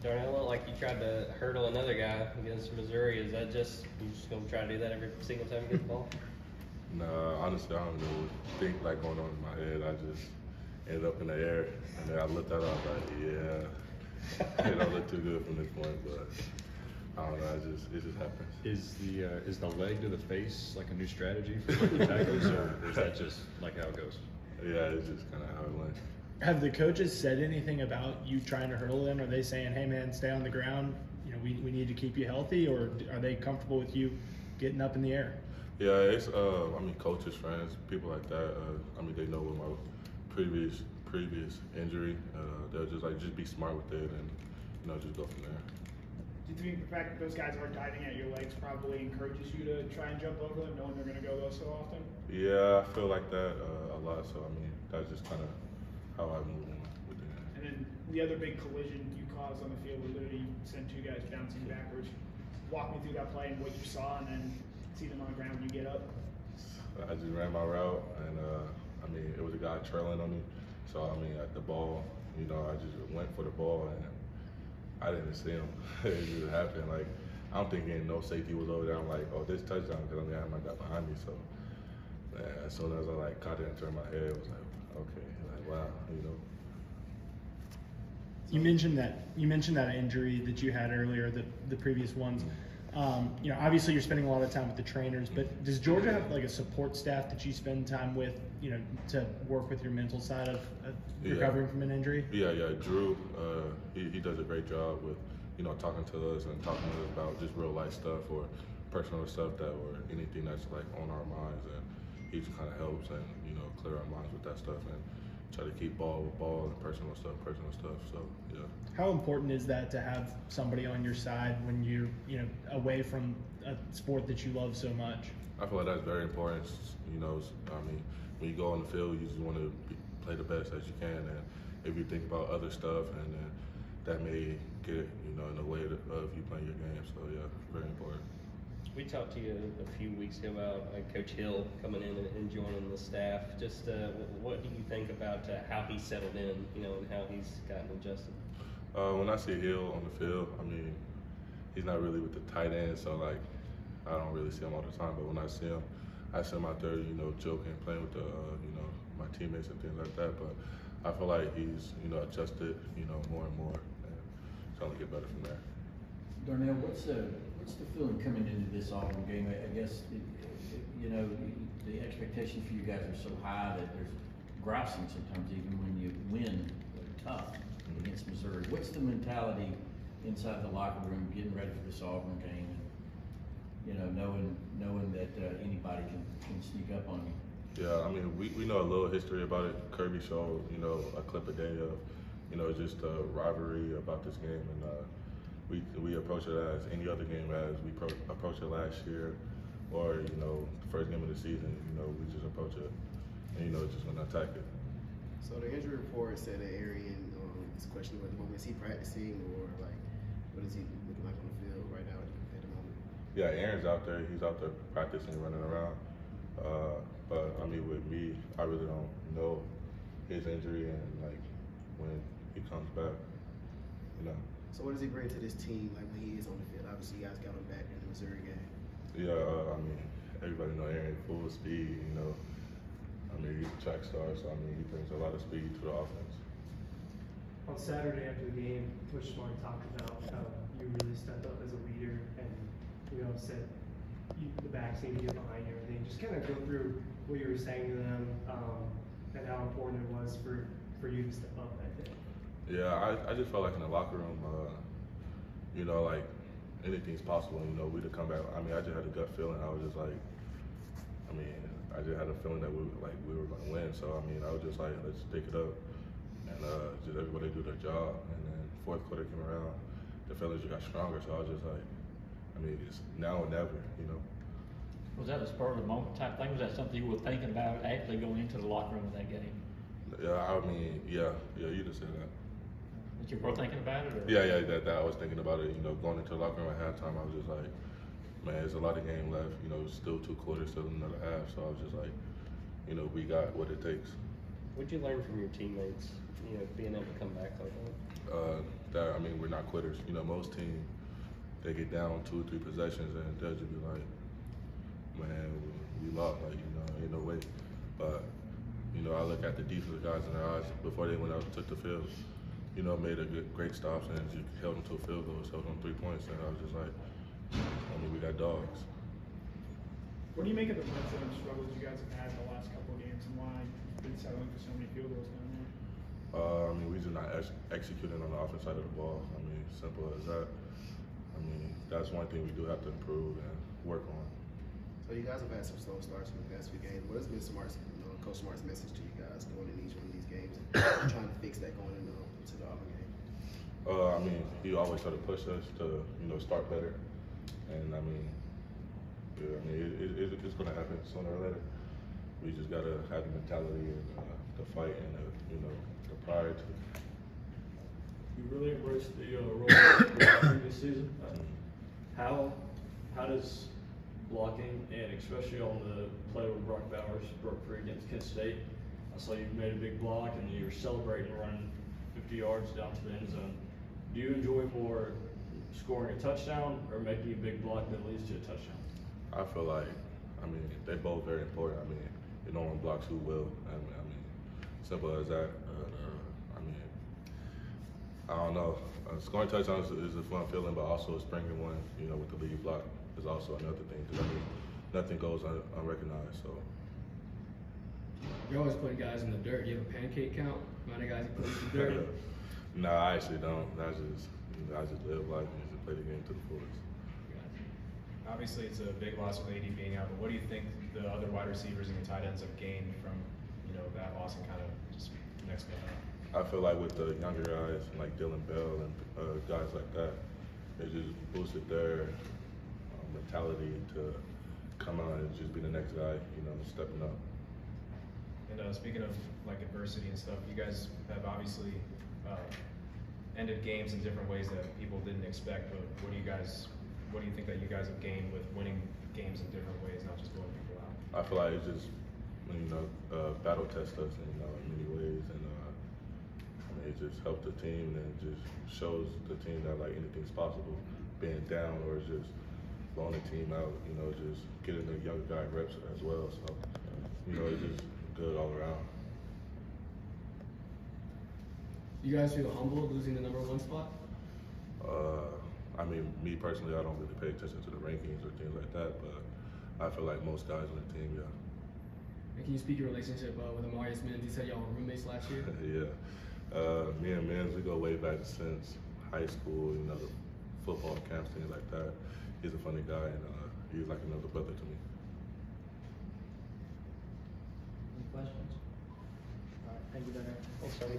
Darnell, looked like you tried to hurdle another guy against Missouri. Is that just you just gonna try to do that every single time you get the ball? Nah, honestly, I don't really think like going on in my head. I just ended up in the air, and then I looked at it. I was like, yeah, it don't look too good from this point, but I don't know. It just happens. Is the leg to the face like a new strategy for the tackles, or is that just like how it goes? Yeah, it's just kind of how it went. Have the coaches said anything about you trying to hurdle them? Are they saying, "Hey, man, stay on the ground. You know, we need to keep you healthy," or are they comfortable with you getting up in the air? Yeah, it's I mean, coaches, friends, people like that. I mean, they know with my previous injury, they'll just be smart with it and just go from there. Do you think the fact that those guys are diving at your legs probably encourages you to try and jump over them, knowing they're going to go there so often? Yeah, I feel like that a lot. So I mean, that's just kind of how I move on with it. And then the other big collision you caused on the field where literally you sent two guys bouncing backwards. Walk me through that play and what you saw, and then see them on the ground when you get up. I just ran my route, and I mean, it was a guy trailing on me. So I mean, at the ball, I just went for the ball, and I didn't see him. It just happened. Like, I'm thinking no safety was over there. I'm like, oh, this touchdown, because I had my guy behind me. So as soon as I caught it and turned my head, I was like, okay, wow. You mentioned that injury that you had earlier, the previous ones. Obviously you're spending a lot of time with the trainers, but does Georgia have like a support staff that you spend time with, to work with your mental side of recovering from an injury? Yeah. Drew, he does a great job with, talking to us and talking to us about just real life stuff or personal stuff or anything that's like on our minds, and he just kind of helps and clear our minds with that stuff and try to keep ball with ball and personal stuff. So yeah. How important is that to have somebody on your side when you're away from a sport that you love so much? I feel like that's very important. I mean, when you go on the field, you just want to play the best as you can, and if you think about other stuff, and then that may get in the way of you playing your game. So yeah, very important. We talked to you a few weeks ago about Coach Hill coming in and joining the staff. Just what do you think about how he settled in, and how he's gotten adjusted? When I see Hill on the field, I mean, he's not really with the tight end, so like I don't really see him all the time. But when I see him out there, joking, playing with my teammates and things like that. But I feel like he's adjusted, more and more, and trying to get better from there. Darnell, what's the feeling coming into this Auburn game? I guess the expectations for you guys are so high that there's grousing sometimes, even when you win tough against Missouri. What's the mentality inside the locker room, getting ready for this Auburn game, and knowing that anybody can sneak up on you? Yeah, I mean, we know a little history about it. Kirby showed a clip a day of just a rivalry about this game, and we approach it as any other game as we approached it last year, or the first game of the season. We just approach it, and just want to attack it. So the injury report said that Arian is questionable at the moment. Is he practicing, or like what is he looking like on the field right now at the moment? Yeah, Aaron's out there. He's out there practicing, running around. But I mean, with me, I really don't know his injury and like when he comes back. So what does he bring to this team, like when he is on the field? Obviously, you guys got him back in the Missouri game. Yeah, I mean, everybody know Aaron full speed. I mean, he's a track star, so I mean, he brings a lot of speed to the offense. On Saturday after the game, Coach Smart talked about how you really stepped up as a leader and, said the backs need to get behind you and everything. Just kind of go through what you were saying to them and how important it was for you to step up that day. Yeah, I just felt like in the locker room, like anything's possible. We to come back. I mean, I just had a gut feeling. I was just like, I just had a feeling that we were going to win. So I mean, I was just like, let's pick it up and just everybody do their job. And then fourth quarter came around, the fellas just got stronger. So I was just like, it's now or never. Was that a spur of the moment type thing? Was that something you were thinking about actually going into the locker room of that game? Yeah, I mean, yeah, you just said that. That you were thinking about it? Or? Yeah, that I was thinking about it. Going into the locker room at halftime, I was just like, man, there's a lot of game left. Still 2 quarters, still another half. So I was just like, we got what it takes. What'd you learn from your teammates, being able to come back like that? that. I mean, we're not quitters. You know, most teams, they get down 2 or 3 possessions and they'll just be like, man, we lost, like, you know, ain't no way. But, you know, I look at the defensive guys in their eyes before they went out and took the field, you know, made great stops and just held them to a field goal, held them 3 points, and I was just like, I mean, we got dogs. What do you make of the red zone struggles you guys have had in the last couple of games, and why you've been settling for so many field goals down there? I mean, we just not executing on the offense side of the ball. I mean, simple as that. I mean, that's one thing we do have to improve and work on. So you guys have had some slow starts in the past few games. What has been Coach Smart's message to you guys going in each one of these games and trying to fix that going into the Auburn game? I mean, he always tried to push us to, you know, start better. And I mean, yeah, I mean, it's going to happen sooner or later. We just got to have the mentality and the fight and, you know, the pride. You really embraced the role of blocking this season. How does blocking, and especially on the play with Brock Bowers broke free against Kent State, I saw you made a big block and you were celebrating running 50 yards down to the end zone. Do you enjoy more scoring a touchdown or making a big block that leads to a touchdown? I feel like, I mean, they're both very important. I mean, if no one blocks, who will? I mean, simple as that. I mean, I don't know. Scoring touchdowns is a fun feeling, but also springing one, you know, with the lead block is also another thing. Because I mean, nothing goes unrecognized. So. You're always putting guys in the dirt. Do you have a pancake count? Amount of guys you put in the dirt? No, I actually don't. I just live life and just play the game to the fullest. Obviously, it's a big loss with AD being out, but what do you think the other wide receivers and the tight ends have gained from, you know, that loss and kind of just next one up? I feel like with the younger guys like Dylan Bell and guys like that, it just boosted their mentality to come out and just be the next guy, you know, stepping up. And speaking of like adversity and stuff, you guys have obviously ended games in different ways that people didn't expect. But what do you think that you guys have gained with winning games in different ways, not just blowing people out? I feel like it just, you know, battle test us, you know, in many ways, and I mean, it just helped the team and just shows the team that like anything's possible. Being down or just blowing the team out, you know, just getting the younger guy reps as well. So, you know, it's just good all around. You guys feel humbled losing the #1 spot? I mean, me personally, I don't really pay attention to the rankings or things like that, but I feel like most guys on the team, yeah. And can you speak your relationship with Amarius Mims? You said y'all were roommates last year? Yeah. Me and Mims, we go way back since high school, you know, the football camps, things like that. He's a funny guy, and he's like another brother to me. Any questions? All right, thank you, Darnell. Thanks, Tony.